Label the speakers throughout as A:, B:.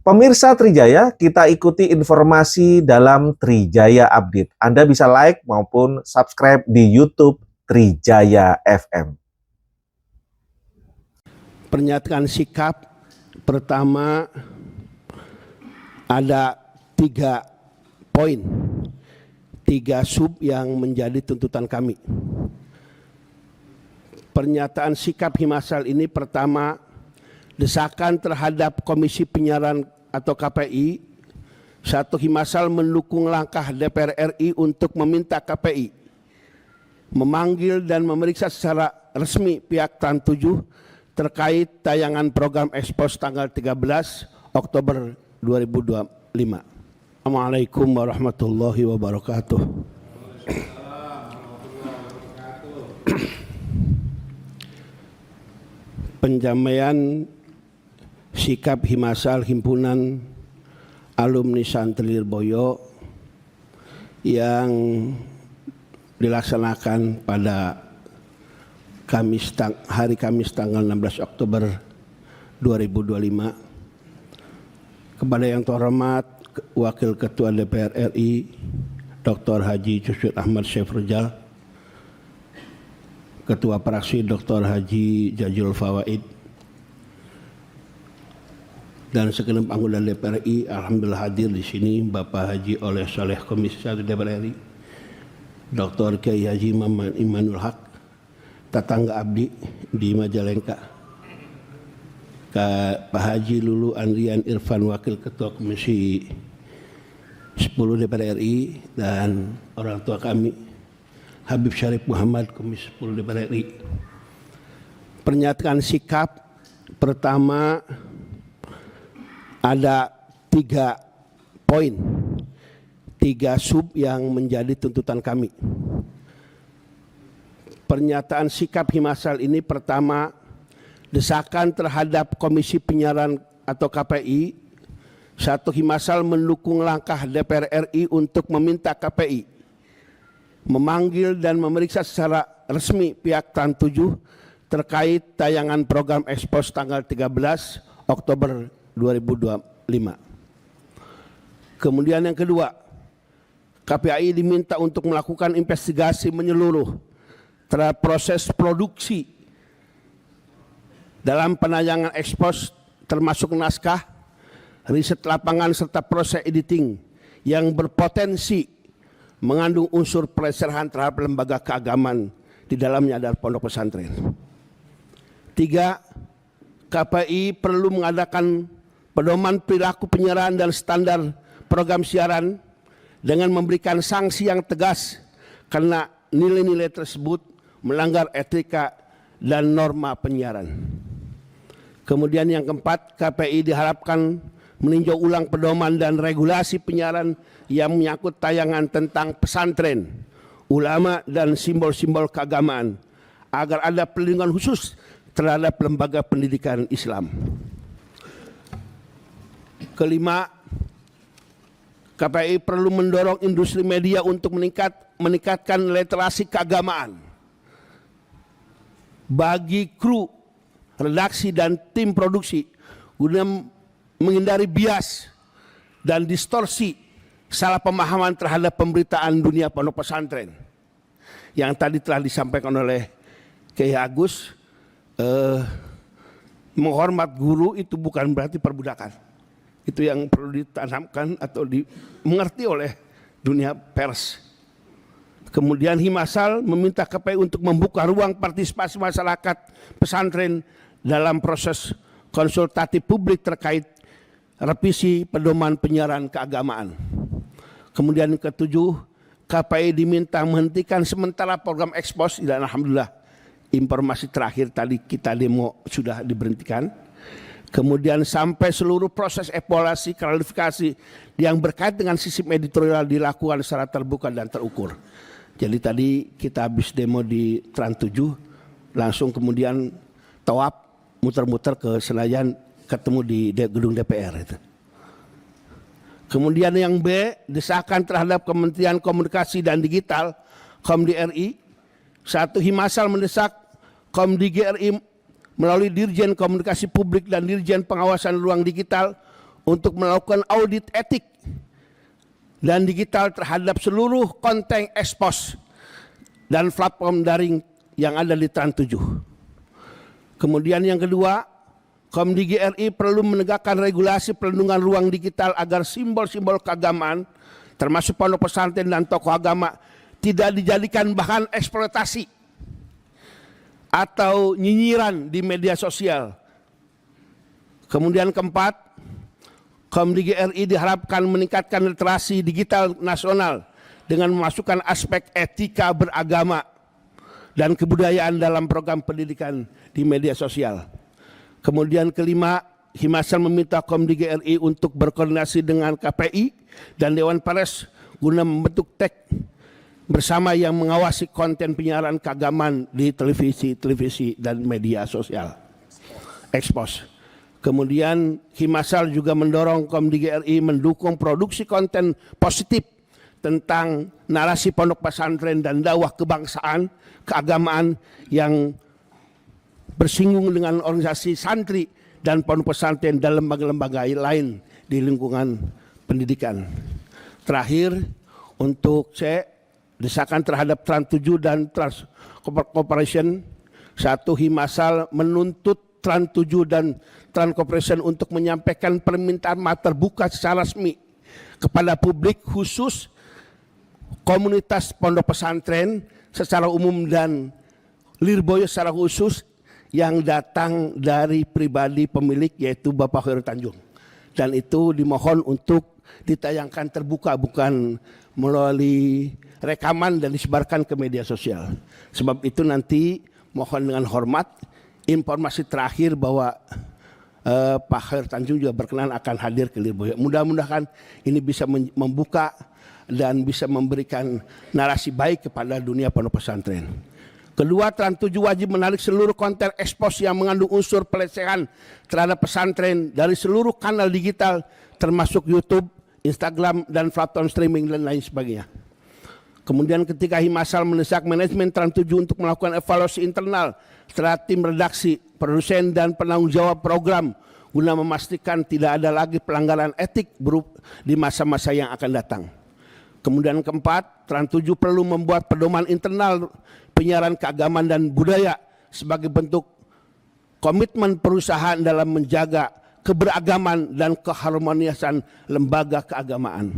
A: Pemirsa Trijaya, kita ikuti informasi dalam Trijaya Update. Anda bisa like maupun subscribe di YouTube Trijaya FM.
B: Pernyataan sikap pertama ada 3 poin, 3 sub yang menjadi tuntutan kami. Pernyataan sikap Himasal ini pertama, desakan terhadap Komisi Penyiaran atau KPI. 1. Himasal mendukung langkah DPR RI untuk meminta KPI memanggil dan memeriksa secara resmi pihak Trans 7 terkait tayangan program Expose tanggal 13 Oktober 2025. Assalamualaikum warahmatullahi wabarakatuh. Penjamaian sikap Himasal Himpunan Alumni Santri Lirboyo yang dilaksanakan pada hari Kamis tanggal 16 Oktober 2025 kepada yang terhormat Wakil Ketua DPR RI Dr. Haji Cucut Ahmad Syefrujal, Ketua Praksi Dr. Haji Jajul Fawaid, dan segenap anggota DPR RI. Alhamdulillah hadir di sini Bapak Haji Oleh Soleh Komisi 1 DPR RI, Dr. Kiai Haji Muhammad Imanul Haq, tetangga abdi di Majalengka, Pak Haji Lulu Andrian Irfan, Wakil Ketua Komisi 10 DPR RI, dan orang tua kami Habib Syarif Muhammad, Komisi 10 DPR RI. Pernyataan sikap pertama ada 3 poin, 3 sub yang menjadi tuntutan kami. Pernyataan sikap Himasal ini pertama, desakan terhadap Komisi Penyiaran atau KPI. 1. Himasal mendukung langkah DPR RI untuk meminta KPI memanggil dan memeriksa secara resmi pihak Trans 7 terkait tayangan program Expose tanggal 13 Oktober 2025. Kemudian yang kedua, KPI diminta untuk melakukan investigasi menyeluruh terhadap proses produksi dalam penayangan Expose, termasuk naskah, riset lapangan, serta proses editing yang berpotensi mengandung unsur pelecehan terhadap lembaga keagamaan, di dalamnya adalah pondok pesantren. 3. KPI perlu mengadakan pedoman perilaku penyiaran dan standar program siaran dengan memberikan sanksi yang tegas karena nilai-nilai tersebut melanggar etika dan norma penyiaran. Kemudian yang keempat, KPI diharapkan meninjau ulang pedoman dan regulasi penyiaran yang menyangkut tayangan tentang pesantren, ulama, dan simbol-simbol keagamaan agar ada perlindungan khusus terhadap lembaga pendidikan Islam. Kelima, KPI perlu mendorong industri media untuk meningkatkan literasi keagamaan bagi kru, redaksi, dan tim produksi guna menghindari bias dan distorsi salah pemahaman terhadap pemberitaan dunia pondok pesantren yang tadi telah disampaikan oleh Kiai Agus. Menghormat guru itu bukan berarti perbudakan. Itu yang perlu ditanamkan atau dimengerti oleh dunia pers. Kemudian Himasal meminta KPI untuk membuka ruang partisipasi masyarakat pesantren dalam proses konsultatif publik terkait revisi pedoman penyiaran keagamaan. Kemudian yang ketujuh, KPI diminta menghentikan sementara program Expose, dan alhamdulillah informasi terakhir tadi kita demo sudah diberhentikan. Kemudian sampai seluruh proses evaluasi klarifikasi yang berkait dengan sistem editorial dilakukan secara terbuka dan terukur. Jadi tadi kita habis demo di Trans 7, langsung kemudian tawaf muter-muter ke Senayan, ketemu di gedung DPR itu. Kemudian yang B, desakan terhadap Kementerian Komunikasi dan Digital Komdi RI. 1. Himasal mendesak Komdi RI melalui Dirjen Komunikasi Publik dan Dirjen Pengawasan Ruang Digital untuk melakukan audit etik dan digital terhadap seluruh konten ekspos dan platform daring yang ada di Trans 7. Kemudian yang kedua, Komdigi RI perlu menegakkan regulasi perlindungan ruang digital agar simbol-simbol keagamaan termasuk pondok pesantren dan tokoh agama tidak dijadikan bahan eksploitasi atau nyinyiran di media sosial. Kemudian keempat, Komdigi RI diharapkan meningkatkan literasi digital nasional dengan memasukkan aspek etika beragama dan kebudayaan dalam program pendidikan di media sosial. Kemudian kelima, Himasal meminta Komdigi RI untuk berkoordinasi dengan KPI dan Dewan Pers guna membentuk TEK bersama yang mengawasi konten penyiaran keagamaan di televisi dan media sosial. Expose. Kemudian Himasal juga mendorong Komdigi RI mendukung produksi konten positif tentang narasi pondok pesantren dan dakwah kebangsaan, keagamaan yang bersinggung dengan organisasi santri dan pondok pesantren dan lembaga-lembaga lain di lingkungan pendidikan. Terakhir, untuk desakan terhadap Trans 7 dan Trans Corporation, satu, Himasal menuntut Trans 7 dan Trans Corporation untuk menyampaikan permintaan maaf terbuka secara resmi kepada publik khusus komunitas pondok pesantren secara umum dan Lirboyo secara khusus yang datang dari pribadi pemilik yaitu Bapak Khairul Tanjung. Dan itu dimohon untuk ditayangkan terbuka, bukan melalui rekaman dan disebarkan ke media sosial. Sebab itu nanti mohon dengan hormat informasi terakhir bahwa Pak Khairul Tanjung juga berkenan akan hadir ke Lirboyo. Mudah-mudahan ini bisa membuka dan bisa memberikan narasi baik kepada dunia pondok pesantren. Kedua, Trans 7 wajib menarik seluruh konten ekspos yang mengandung unsur pelecehan terhadap pesantren dari seluruh kanal digital termasuk YouTube, Instagram, dan platform streaming dan lain sebagainya. Kemudian ketika Himasal mendesak manajemen Trans 7 untuk melakukan evaluasi internal terhadap tim redaksi, produsen, dan penanggung jawab program guna memastikan tidak ada lagi pelanggaran etik di masa-masa yang akan datang. Kemudian keempat, Trans 7 perlu membuat pedoman internal penyiaran keagamaan dan budaya sebagai bentuk komitmen perusahaan dalam menjaga keberagaman dan keharmonisan lembaga keagamaan.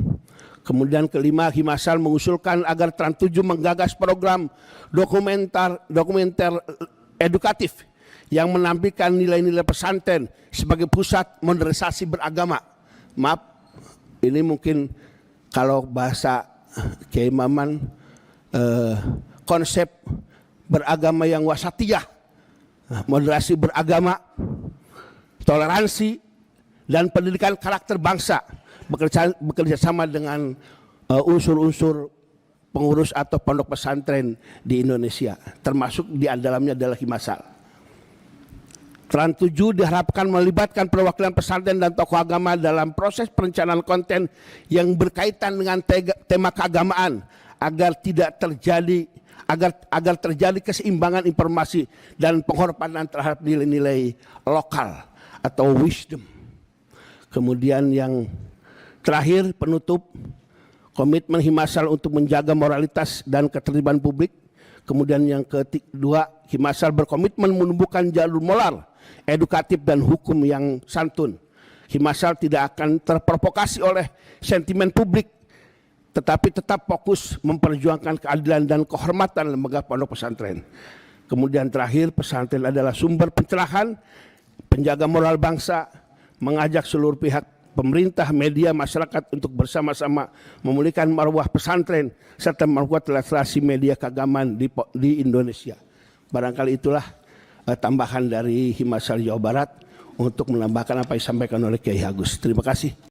B: Kemudian kelima, Himasal mengusulkan agar Trans 7 menggagas program dokumenter edukatif yang menampilkan nilai-nilai pesantren sebagai pusat modernisasi beragama. Maaf, ini mungkin kalau bahasa Kiai Maman konsep beragama yang wasatiyah, moderasi beragama, toleransi, dan pendidikan karakter bangsa bekerja sama dengan unsur-unsur pengurus atau pondok pesantren di Indonesia, termasuk di dalamnya adalah Himasal. Trans 7 diharapkan melibatkan perwakilan pesantren dan tokoh agama dalam proses perencanaan konten yang berkaitan dengan tema keagamaan agar terjadi keseimbangan informasi dan penghormatan terhadap nilai-nilai lokal atau wisdom. Kemudian yang terakhir, penutup, komitmen Himasal untuk menjaga moralitas dan ketertiban publik. Kemudian yang kedua, Himasal berkomitmen menumbuhkan jalur moral, edukatif, dan hukum yang santun. Himasal tidak akan terprovokasi oleh sentimen publik, tetapi tetap fokus memperjuangkan keadilan dan kehormatan lembaga pondok pesantren. Kemudian terakhir, pesantren adalah sumber pencerahan, penjaga moral bangsa, mengajak seluruh pihak, pemerintah, media, masyarakat untuk bersama-sama memulihkan marwah pesantren serta memperkuat literasi media keagamaan di Indonesia. Barangkali itulah tambahan dari Himasal Jawa Barat untuk menambahkan apa yang disampaikan oleh Kiai Agus. Terima kasih.